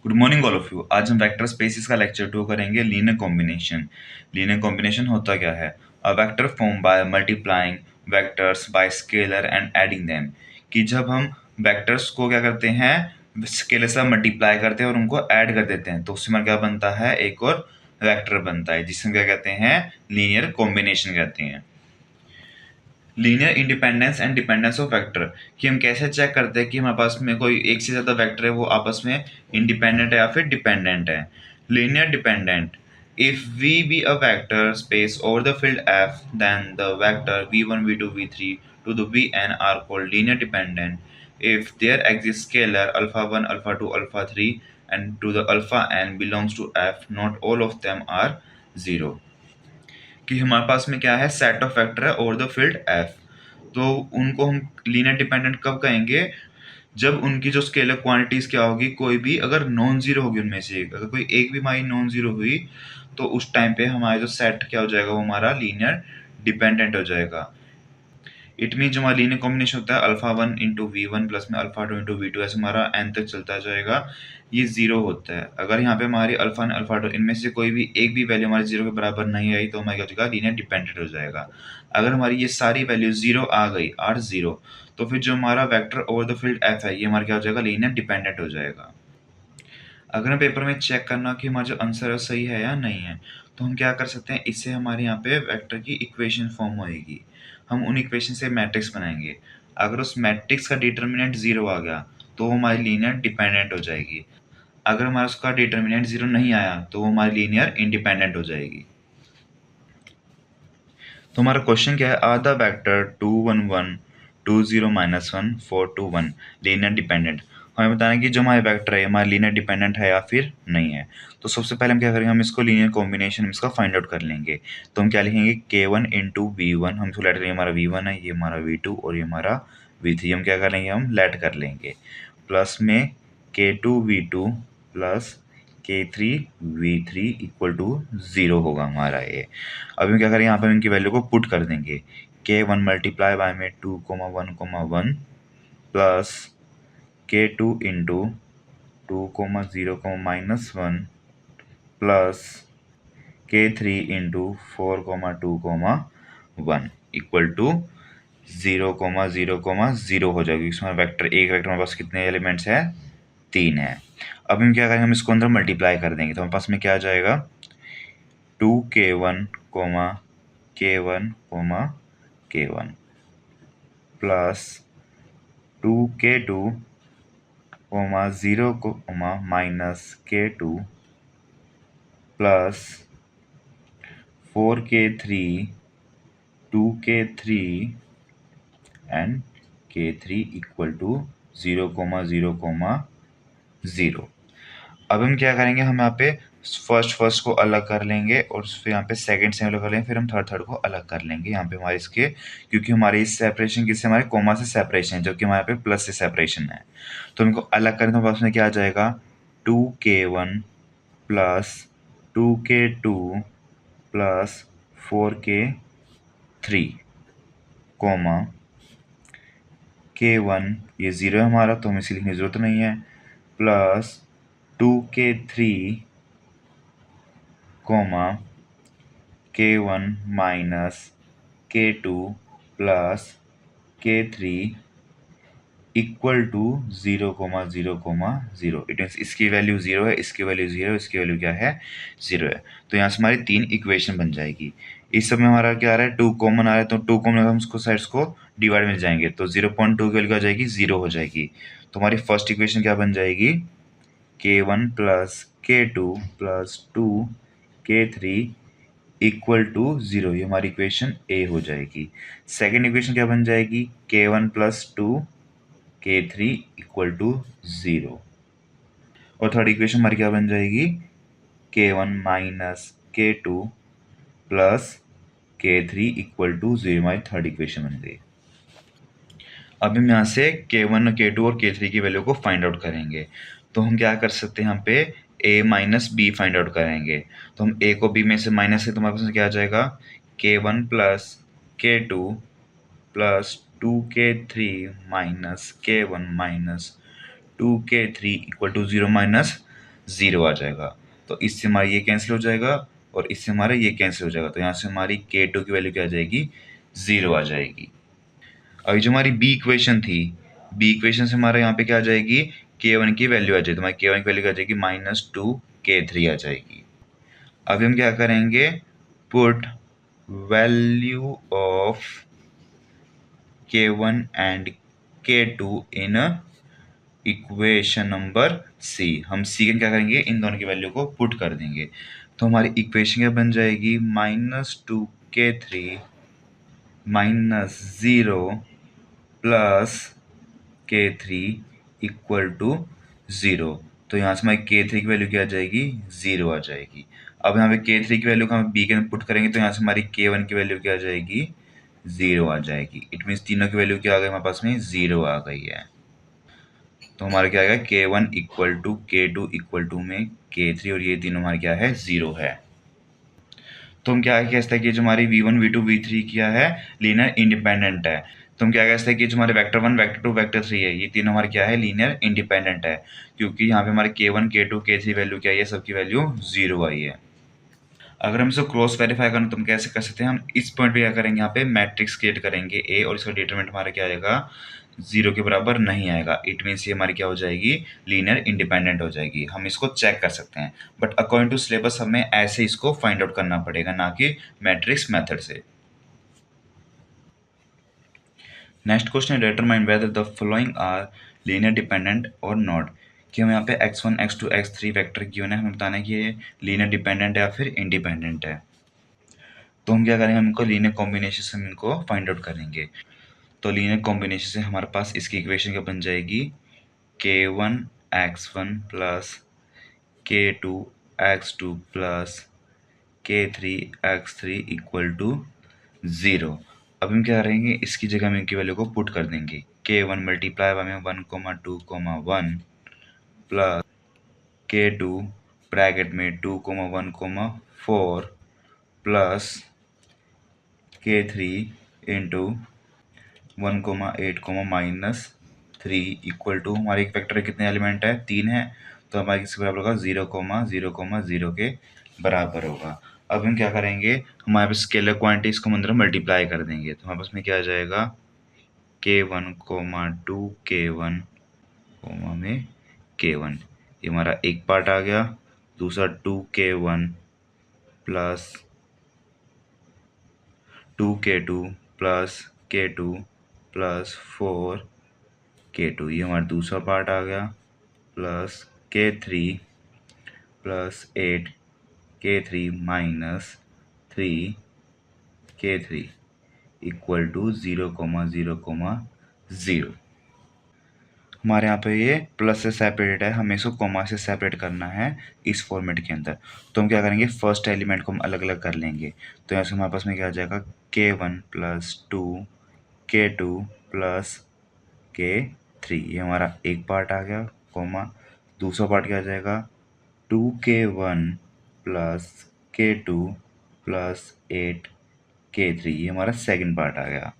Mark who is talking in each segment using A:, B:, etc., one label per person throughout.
A: Good morning all of you. आज हम vector spaces का लेक्चर 2 करेंगे। Linear combination. लीनियर कॉम्बिनेशन होता क्या है? A vector form by multiplying vectors bye scalar and adding them. कि जब हम वेक्टर्स को क्या करते हैं, स्केलर से मल्टीप्लाई करते हैं और उनको ऐड कर देते हैं तो उससे हमारा क्या बनता है, एक और वेक्टर बनता है जिसे हम क्या कहते हैं, लीनियर कॉम्बिनेशन कहते हैं। Linear independence and dependence of vector, कि हम कैसे चेक करते हैं कि हमारे पास में कोई एक से ज़्यादा वेक्टर है वो आपस में इंडिपेंडेंट है या फिर डिपेंडेंट है। Linear dependent, if V be a vector space over the field F, then the vector v1 v2 v3 to the Vn are called linear dependent if there exists scalar alpha 1 alpha 2 alpha 3 and to the alpha n belongs to F, not all of them are zero। कि हमारे पास में क्या है, set of vector है over the field F, तो उनको हम linear dependent कब कहेंगे? जब उनकी जो स्केलर क्वांटिटीज क्या होगी, कोई भी अगर नॉन जीरो होगी उनमें से एक, अगर कोई एक भी हमारी नॉन जीरो हुई तो उस टाइम पे हमारा जो सेट क्या हो जाएगा, वो हमारा लीनियर डिपेंडेंट हो जाएगा। इट मीन जो हमारा लीनियर कॉम्बिनेशन होता है alpha 1 into V one plus में अल्फा 2 इंटू वी टू, ऐसे हमारा एन तक चलता जाएगा, ये जीरो होता है। अगर यहाँ पे हमारी अल्फा एंड अल्फा 2 इनमें से कोई भी एक भी वैल्यू हमारी जीरो के बराबर नहीं आई तो हमारा क्या हो जाएगा, लीनियर डिपेंडेंट हो जाएगा। अगर हमारी ये सारी वैल्यू जीरो आ गई, आर जीरो, तो फिर जो हमारा vector over the field F है ये हमारा क्या हो जाएगा, लीनियर डिपेंडेंट हो जाएगा। अगर हम पेपर में चेक करना कि हमारा जो आंसर है सही है या नहीं है, तो हम क्या कर सकते हैं, इससे हमारे यहाँ पे वेक्टर की इक्वेशन फॉर्म होएगी। हम उन इक्वेशन से मैट्रिक्स बनाएंगे। अगर उस मैट्रिक्स का डिटर्मिनेंट जीरो आ गया तो वो हमारी लीनियर डिपेंडेंट हो जाएगी। अगर हमारा उसका डिटर्मिनेंट जीरो नहीं आया तो वो हमारी लीनियर इंडिपेंडेंट हो जाएगी। तो हमारा क्वेश्चन क्या है, are the vector 2 1 1 2 0 -1 4 2 1 linear dependent. हमें बताना है कि जो हमारे वेक्टर है हमारा लीनियर डिपेंडेंट है या फिर नहीं है। तो सबसे पहले हम क्या करेंगे, हम इसको लीनियर कॉम्बिनेशन इसका फाइंड आउट कर लेंगे। तो हम क्या लिखेंगे, k1 इंटू वी वन, हम इसको लेट करेंगे, हमारा v1 है, ये हमारा v2 और ये हमारा v3, हम क्या कर लेंगे, हम लेट कर लेंगे। प्लस में k2 v2 plus k3 v3 equal to zero होगा हमारा ये। अब हम क्या करें, यहाँ पे हम इनकी वैल्यू को पुट कर देंगे। k1 मल्टीप्लाई बाय में 2 1 1 plus k2 into 2 0 -1 plus k3 into 4 2 1 equal to 0 0 0 हो जाएगी। इसमें वेक्टर, एक वेक्टर हमारे पास कितने एलिमेंट्स है, 3 है। अब हम क्या करेंगे, हम इसको अंदर मल्टीप्लाई कर देंगे तो हमारे पास में क्या आ जाएगा, 2k1 k1 k1 plus 2k2 0 minus k2 plus 4k3 2k3 and k3 equal to 0 0 0। अब हम क्या करेंगे, हम यहाँ पे फर्स्ट को अलग कर लेंगे और फिर यहाँ पे सेकंड से अलग कर लेंगे, फिर हम थर्ड को अलग कर लेंगे। यहाँ पे हमारे इसके, क्योंकि हमारी इस सेपरेशन किससे, हमारे कोमा से सेपरेशन है, जो कि हमारे पे प्लस से सेपरेशन है। तो इनको अलग करें तो बस में क्या आ जाएगा, 2k1 plus 2k2 plus 4k3 coma k1, ये जीरो है हमारा तो हमें इसे लिखने की जरूरत नहीं है, plus 2k3 comma k1 minus k2 plus k3 equal to 0 0 0। It means इसकी वैल्यू जीरो है, इसकी वैल्यू जीरो, इसकी वैल्यू क्या है, जीरो है। तो यहाँ से हमारी 3 इक्वेशन बन जाएगी। इस सब में हमारा क्या आ रहा है, 2 कॉमन आ रहा है, तो 2 कॉमन हम उसको साइड्स को डिवाइड मिल जाएंगे तो 0.2 की वैल्यू आ जाएगी, जीरो हो जाएगी। तो हमारी फर्स्ट इक्वेशन क्या बन जाएगी, k1 plus k2 plus 2k3 equal to zero, ये हमारी इक्वेशन ए हो जाएगी। सेकेंड इक्वेशन क्या बन जाएगी, k1 plus 2k3 equal to zero. और थर्ड इक्वेशन हमारी क्या बन जाएगी, k1 minus k2 plus k3 equal to zero, हमारी थर्ड इक्वेशन बन गई। अब हम यहाँ से k1 k2 और k3 की वैल्यू को फाइंड आउट करेंगे। तो हम क्या कर सकते हैं, यहाँ पे a minus B find out करेंगे। तो हम a को b में से माइनस से, तो हमारे पास क्या आ जाएगा, k1 plus k2 plus 2k3 minus k1 minus 2k3 equal to zero minus 0 आ जाएगा। तो इससे हमारा ये कैंसिल हो जाएगा और इससे हमारा ये कैंसिल हो जाएगा। तो यहाँ से हमारी K2 की वैल्यू क्या आ जाएगी, 0 आ जाएगी। अभी जो हमारी बी इक्वेशन थी, बी इक्वेशन से हमारा यहाँ पे क्या आ जाएगी, K1 की वैल्यू आ जाएगी। तो हमारी K1 की वैल्यू क्या आ जाएगी, -2K3 आ जाएगी। अभी हम क्या करेंगे, put value of K1 and K2 in equation number C. हम सी के क्या करेंगे, इन दोनों की वैल्यू को पुट कर देंगे। तो हमारी इक्वेशन क्या बन जाएगी, -2K3 -0 plus K3 equal to 0। तो यहाँ से हमारी K3 की वैल्यू क्या आ जाएगी, 0 आ जाएगी। अब यहाँ पे K3 की वैल्यू को हम बी के अंदर पुट करेंगे तो यहाँ से हमारी K1 की वैल्यू क्या आ जाएगी, 0 आ जाएगी। इट मीन्स तीनों की वैल्यू क्या आ गई हमारे पास में, 0 आ गई है। तो हमारा क्या आएगा, K1 equal to K2 equal to में K3 और ये तीनों हमारे क्या है, 0 है। तो हम क्या कह सकते हैं कि जो हमारी V1 V2 V3 क्या है, लीनियर इंडिपेंडेंट है। तो हम क्या कह सकते हैं कि जो हमारे वेक्टर 1 वेक्टर 2 वेक्टर 3 है, ये तीनों हमारे क्या है, लीनियर इंडिपेंडेंट है। क्योंकि यहाँ पे हमारे K1 K2 K3 वैल्यू क्या है, सबकी वैल्यू 0 आई है। अगर हम इसको क्रॉस वेरीफाई करना तो हम कैसे कर सकते हैं, हम इस पॉइंट पे क्या करेंगे, यहाँ पे मैट्रिक्स क्रिएट करेंगे ए और इसका डिटरमिनेंट हमारा क्या आएगा, 0 के बराबर नहीं आएगा। इट मीन्स ये हमारी क्या हो जाएगी, लीनियर इंडिपेंडेंट हो जाएगी। हम इसको चेक कर सकते हैं, बट अकॉर्डिंग टू सिलेबस हमें ऐसे इसको फाइंड आउट करना पड़ेगा, ना कि मैट्रिक्स मेथड से। नेक्स्ट क्वेश्चन है, determine whether the following are linear dependent और नॉट। कि हम यहाँ पे x1 x2 x3 vector given है, हमें बताना है कि ये लीनियर डिपेंडेंट है या फिर इंडिपेंडेंट है। तो हम क्या करेंगे, हम इनको लीनियर कॉम्बिनेशन से हम इनको फाइंड आउट करेंगे। तो लीनियर कॉम्बिनेशन से हमारे पास इसकी इक्वेशन क्या बन जाएगी, K1 x1 plus K2 x2 plus K3 x3 equal to 0। अब हम क्या करेंगे, इसकी जगह हम इनकी वैल्यू को पुट कर देंगे। K1 मल्टीप्लाई बाय में 1,2,1 प्लस K2 ब्रैकेट में 2,1,4 plus K3 into 1,8, -3 equal to हमारे एक वेक्टर कितने एलिमेंट है, 3 है। तो हमारे किसके बराबर होगा, 0,0,0 के बराबर होगा। अब हम क्या करेंगे, हमारे पास स्केलर क्वांटिटीज को अंदर मल्टीप्लाई कर देंगे। तो हमारे पास में क्या आ जाएगा, K1, 2 K1 में K1, ये हमारा एक पार्ट आ गया। दूसरा 2K1 plus 2K2 plus K2 plus 4K2, ये हमारा दूसरा पार्ट आ गया। Plus K3 plus 8K3 minus 3K3 equal to 0,0,0। हमारे यहाँ पे ये प्लस से सेपरेटेड है, हमें इसको कॉमा से सेपरेट करना है इस फॉर्मेट के अंदर। तो हम क्या करेंगे, फर्स्ट एलिमेंट को हम अलग अलग कर लेंगे। तो यहाँ से हमारे पास में क्या आ जाएगा, K1 plus 2 K2 plus K3, ये हमारा एक पार्ट आ गया, कॉमा। दूसरा पार्ट क्या आ जाएगा, 2K1 plus K2 plus 8K3, ये हमारा सेकंड पार्ट आ गया।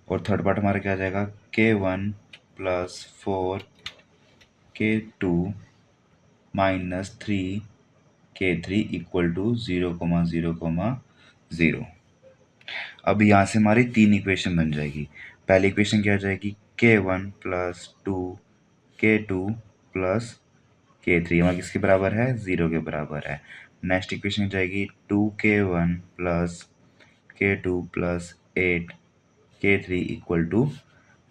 A: और थर्ड पार्ट हमारा क्या आ जाएगा, K1 plus 4K2 minus 3K3 equal to 0,0,0। अब यहाँ से हमारी तीन इक्वेशन बन जाएगी। पहली इक्वेशन क्या आ जाएगी, K1 plus 2K2 plus K3 हमारा किसके बराबर है, 0 के बराबर है। नेक्स्ट इक्वेशन जाएगी 2K1 plus K2 plus 8K3 equal to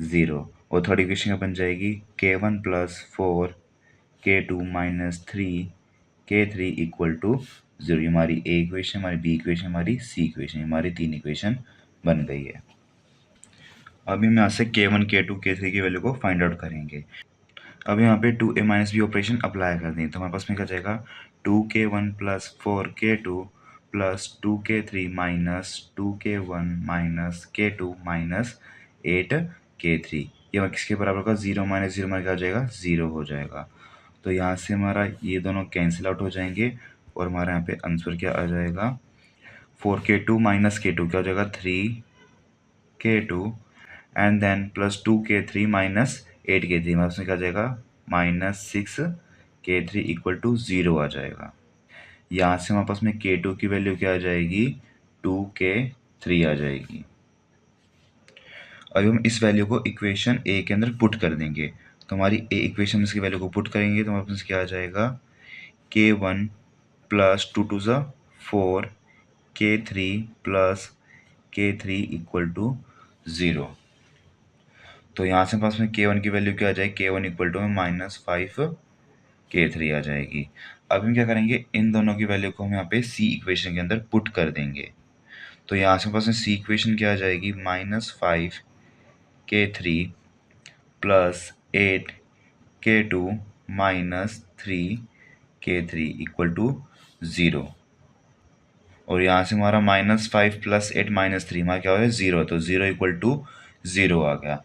A: 0। और थर्ड इक्वेशन क्या बन जाएगी, K1 plus 4K2 minus 3K3 equal to 0। ये हमारी ए इक्वेशन, हमारी बी इक्वेशन, हमारी सी इक्वेशन, हमारी तीन इक्वेशन बन गई है। अभी हम यहाँ से K1 K2 K3 की वैल्यू को फाइंड आउट करेंगे। अब यहाँ पे 2a minus B operation apply कर दें। तो हमारे पास में क्या जाएगा, 2K1 plus 4K2 plus 2K3 minus 2K1 minus K2 minus 8K3, ये हमारा किसके बराबर होगा, 0 माइनस 0 हमारा क्या हो जाएगा, 0 हो जाएगा। तो यहाँ से हमारा ये दोनों कैंसिल आउट हो जाएंगे और हमारे यहाँ पे आंसर क्या आ जाएगा, 4K2 माइनस K2 क्या हो जाएगा, 3K2 and then plus 2K3 minus 8K3, हमारे उसमें क्या आ जाएगा, -6 K3 इक्वल टू 0 आ जाएगा। यहाँ से हमारे पास में K2 की वैल्यू क्या आ जाएगी, 2K3 आ जाएगी। अब हम इस वैल्यू को इक्वेशन ए के अंदर पुट कर देंगे, तो हमारी ए इक्वेशन में इसकी वैल्यू को पुट करेंगे तो हमारे पास क्या आ जाएगा, K1 plus 2 2 4, K3 plus K3 equal to 0। तो यहाँ से पास में K1 की वैल्यू क्या आ जाएगी, K1 इक्वल टू में -5 K3 आ जाएगी। अब हम क्या करेंगे, इन दोनों की वैल्यू को हम यहाँ पे सी इक्वेशन के अंदर पुट कर देंगे। तो यहाँ से पास में सी इक्वेशन क्या आ जाएगी, -5K3 plus 8K2 -3K3 equal to 0। और यहाँ से हमारा -5 प्लस 8 -3 हमारा क्या हो रहा है, 0। तो 0 इक्वल टू 0 आ गया।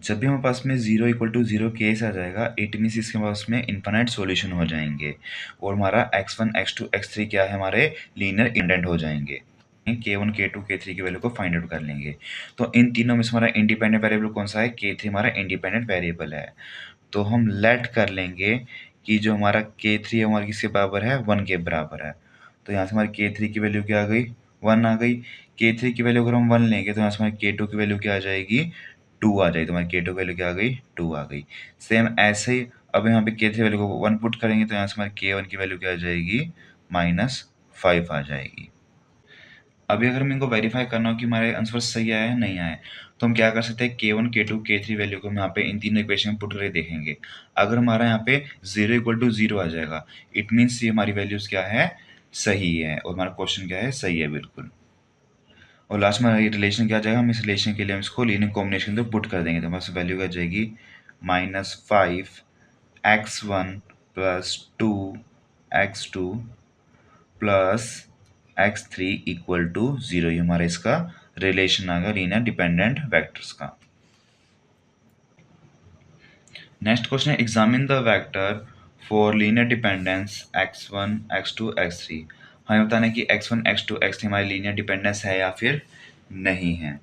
A: जब भी हमारे पास में 0 इक्वल टू 0 केस आ जाएगा, इट मीन्स इसके पास में इनफाइनाइट सॉल्यूशन हो जाएंगे और हमारा x1 x2 x3 क्या है, हमारे लीनियर इंडिपेंडेंट हो जाएंगे। K1 K2 K3 की वैल्यू को फाइंड आउट कर लेंगे। तो इन तीनों में से हमारा इंडिपेंडेंट वेरिएबल कौन सा है, K3 हमारा इंडिपेंडेंट वेरिएबल है। तो हम लेट कर लेंगे कि जो हमारा K3 है हमारा किसके बराबर है, 1 के बराबर है। तो यहाँ से हमारी K3 की वैल्यू क्या आ गई, 1 आ गई। K3 की वैल्यू अगर हम 1 लेंगे तो यहाँ से हमारी K2 की वैल्यू क्या आ जाएगी, 2 आ जाएगी। तो हमारी K2 की वैल्यू क्या आ गई, 2 आ गई। सेम ऐसे ही अब यहाँ पे K3 वैल्यू को 1 पुट करेंगे तो यहाँ से हमारी K1 की वैल्यू क्या आ जाएगी, -5 आ जाएगी। अभी अगर हम इनको वेरीफाई करना हो कि हमारे आंसर सही आया है नहीं आया है, तो हम क्या कर सकते हैं, K1 K2 K3 वैल्यू को हम यहाँ पे इन तीनों इक्वेशन में पुट करके देखेंगे। अगर हमारा यहाँ पे 0 इक्वल टू 0 आ जाएगा, इट मीन्स ये हमारी वैल्यूज क्या है, सही है और हमारा क्वेश्चन क्या है, सही है बिल्कुल। और लास्ट में ये रिलेशन क्या आ जाएगा, हम इस रिलेशन के लिए हम इसको लीनियर कॉम्बिनेशन में पुट कर देंगे तो हमारे वैल्यू क्या आ जाएगी, -5x1 plus 2x2 plus x3 equal to 0। ये हमारा इसका रिलेशन आ गया लीनियर डिपेंडेंट वेक्टर्स का। नेक्स्ट क्वेश्चन है, examine the vector for linear dependence x1 x2 x3। हमें बताना है कि x1 x2 x3 हमारी लीनियर डिपेंडेंस है या फिर नहीं है।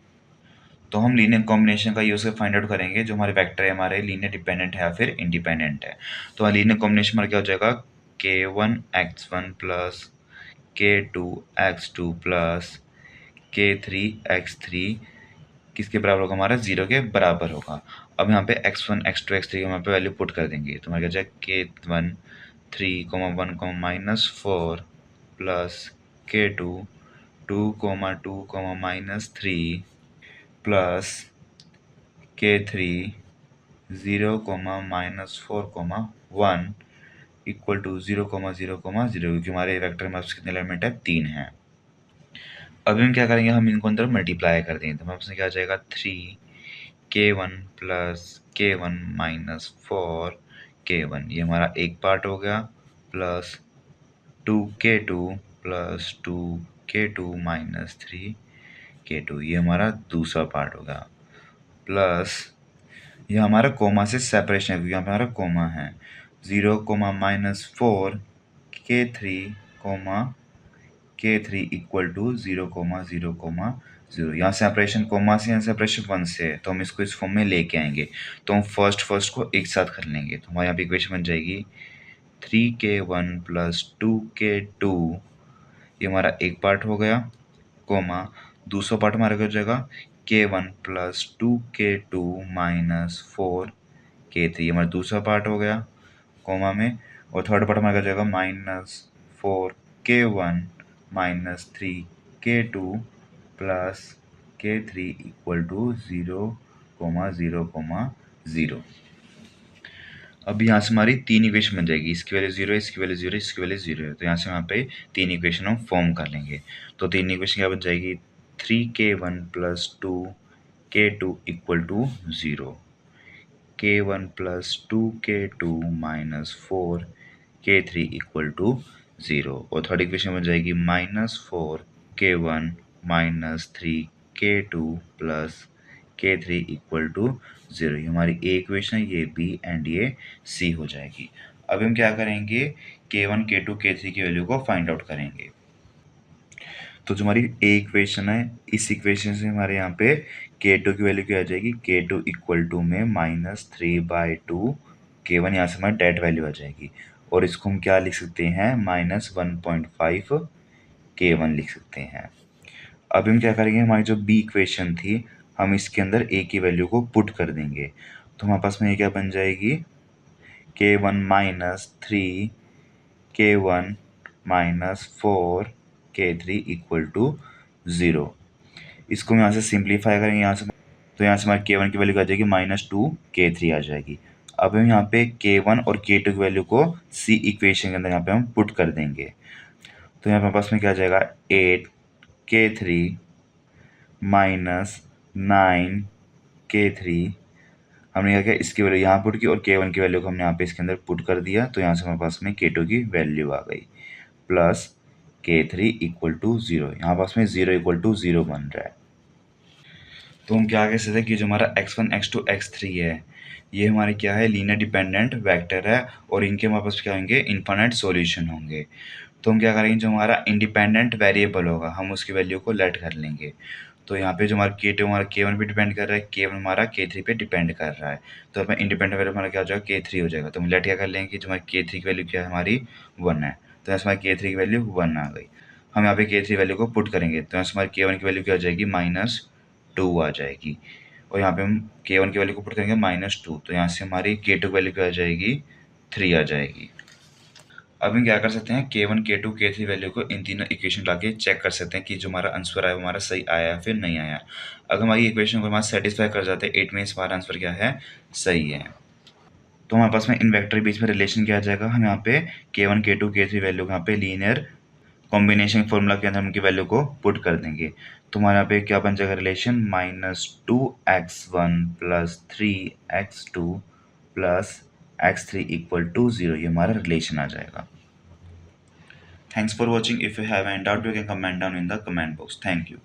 A: तो हम लीनियर कॉम्बिनेशन का यूज कर फाइंड आउट करेंगे जो हमारे वेक्टर है हमारे लीनियर डिपेंडेंट है या फिर इंडिपेंडेंट है। तो लीनियर कॉम्बिनेशन हमारा क्या हो जाएगा, K1 x1 plus K2 x2 plus K3 x3 किसके बराबर होगा, हमारा 0 के बराबर होगा। अब यहाँ पे x1 x2 x3 यहाँ पे वैल्यू पुट कर देंगे तो हमारा क्या जाएगा, K1 3, 1, -4 plus K2 2, 2, -3 plus K3 0, -4, 1 equal to 0, 0, 0, क्योंकि हमारे वेक्टर में कितने एलिमेंट है, 3 है। अभी हम क्या करेंगे, हम इनको अंदर मल्टीप्लाई कर देंगे तो हमारे पास क्या आ जाएगा, 3K1 प्लस K1 -4K1 ये हमारा एक पार्ट हो गया, plus 2K2 plus 2K2 -3K2 ये हमारा दूसरा पार्ट होगा, प्लस ये हमारा कोमा से सेपरेशन है क्योंकि यहाँ पे हमारा कोमा है, 0, -4 K3 K3 इक्वल टू 0, 0, 0। यहाँ सेपरेशन कोमा से, यहाँ सेपरेशन 1 से है तो हम इसको इस फॉर्म में लेके आएंगे। तो हम फर्स्ट को एक साथ कर लेंगे तो हमारे यहाँ पे इक्वेशन बन जाएगी 3K1 प्लस 2K2 ये हमारा एक पार्ट हो गया, कोमा दूसरा पार्ट हमारा क्या हो जाएगा, K1 प्लस 2K2 -4K3 ये हमारा दूसरा पार्ट हो गया कोमा में, और थर्ड पार्ट हमारा क्या हो जाएगा, -4K1 -3K2 plus K3 equal to 0, 0, 0। अब यहाँ से हमारी तीन इक्वेशन बन जाएगी, इसकी वैल्यू 0 है, इसकी वैल्यू 0 है, इसकी वैल्यू 0 है। तो यहाँ से यहाँ पे तीन इक्वेशन हम फॉर्म कर लेंगे। तो तीन इक्वेशन क्या बन जाएगी, 3K1 plus 2K2 equal to 0, K1 plus 2K2 -4K3 equal to 0, और थर्ड इक्वेशन बन जाएगी -4K1 -3K2 plus K3 equal to 0। ये हमारी ए इक्वेशन है, ये बी एंड ये सी हो जाएगी। अब हम क्या करेंगे, K1 K2 K3 की वैल्यू को फाइंड आउट करेंगे। तो जो हमारी ए इक्वेशन है, इस इक्वेशन से हमारे यहाँ पे K2 की वैल्यू क्या आ जाएगी, K2 इक्वल टू में -3/2 K1 यहाँ से हमारी डेट वैल्यू आ जाएगी, और इसको हम क्या लिख सकते हैं, -1.5 K1 लिख सकते हैं। अब हम क्या करेंगे, हमारी जो बी इक्वेशन थी हम इसके अंदर ए की वैल्यू को पुट कर देंगे, तो हमारे पास में ये क्या बन जाएगी, K1 -3 K1 -4 K3 equal to 0। इसको हम यहाँ से सिंप्लीफाई करेंगे यहाँ से, तो यहाँ से हमारे K1 की वैल्यू आ जाएगी -2 K3 आ जाएगी। अब हम यहाँ पे K1 और K2 की वैल्यू को सी इक्वेशन के अंदर यहाँ पे हम पुट कर देंगे, तो यहाँ पे हमारे पास में क्या आ जाएगा, 8 K3 -9 K3। हमने क्या किया, इसकी वैल्यू यहाँ पुट की और K1 की वैल्यू को हमने यहाँ पे इसके अंदर पुट कर दिया, तो यहाँ से हमारे पास में K2 की वैल्यू आ गई, प्लस K3 इक्वल टू 0। यहाँ पास में 0 इक्वल टू 0 बन रहा है। तो हम क्या कह सकते हैं कि जो हमारा x1 x2 x3 है ये हमारे क्या है, लीनियर डिपेंडेंट वेक्टर है, और इनके हमारे पास क्या होंगे, इनफाइनाइट सॉल्यूशन होंगे। तो हम क्या करेंगे, जो हमारा इंडिपेंडेंट वेरिएबल होगा हम उसकी वैल्यू को लेट कर लेंगे। तो यहाँ पे जो हमारा K2 हमारा K1 पे डिपेंड कर रहा है, K1 हमारा K3 पे डिपेंड कर रहा है, तो हमें इंडिपेंडेंट वेरिएबल हमारा क्या हो जाएगा, K3 हो जाएगा। तो हम लेट क्या कर लेंगे कि जो हमारी K3 की वैल्यू क्या है, हमारी 1 है, तो यहाँ से हमारी K3 की वैल्यू 1 आ गई। हम यहाँ पे K3 वैल्यू को पुट करेंगे, तो यहाँ से हमारी K1 की वैल्यू क्या हो जाएगी, -2 आ जाएगी, और यहाँ पे हम K1 की वैल्यू को पुट करेंगे -2, तो यहाँ से हमारी K2 की वैल्यू क्या आ जाएगी, 3 आ जाएगी। अब हम क्या कर सकते हैं, K1 K2 K3 वैल्यू को इन तीनों इक्वेशन ला के चेक कर सकते हैं कि जो हमारा आंसर आया वो हमारा सही आया या फिर नहीं आया। अगर हमारी इक्वेशन को हमारा सेटिस्फाई कर जाते हैं, इट मीन्स हमारा आंसर क्या है, सही है। तो हमारे पास में इन वेक्टर के बीच में रिलेशन क्या आ जाएगा, हम यहाँ पे K1 K2 K3 वैल्यू यहाँ पे लीनियर कॉम्बिनेशन फॉर्मूला के अंदर हम उनकी वैल्यू को पुट कर देंगे, तो हमारे यहाँ पे क्या बन जाएगा relation, -2x1 + 3x2 + x3 equal to 0, ये हमारा रिलेशन आ जाएगा। Thanks for watching. If you have any doubt, you can comment down in the comment box. Thank you.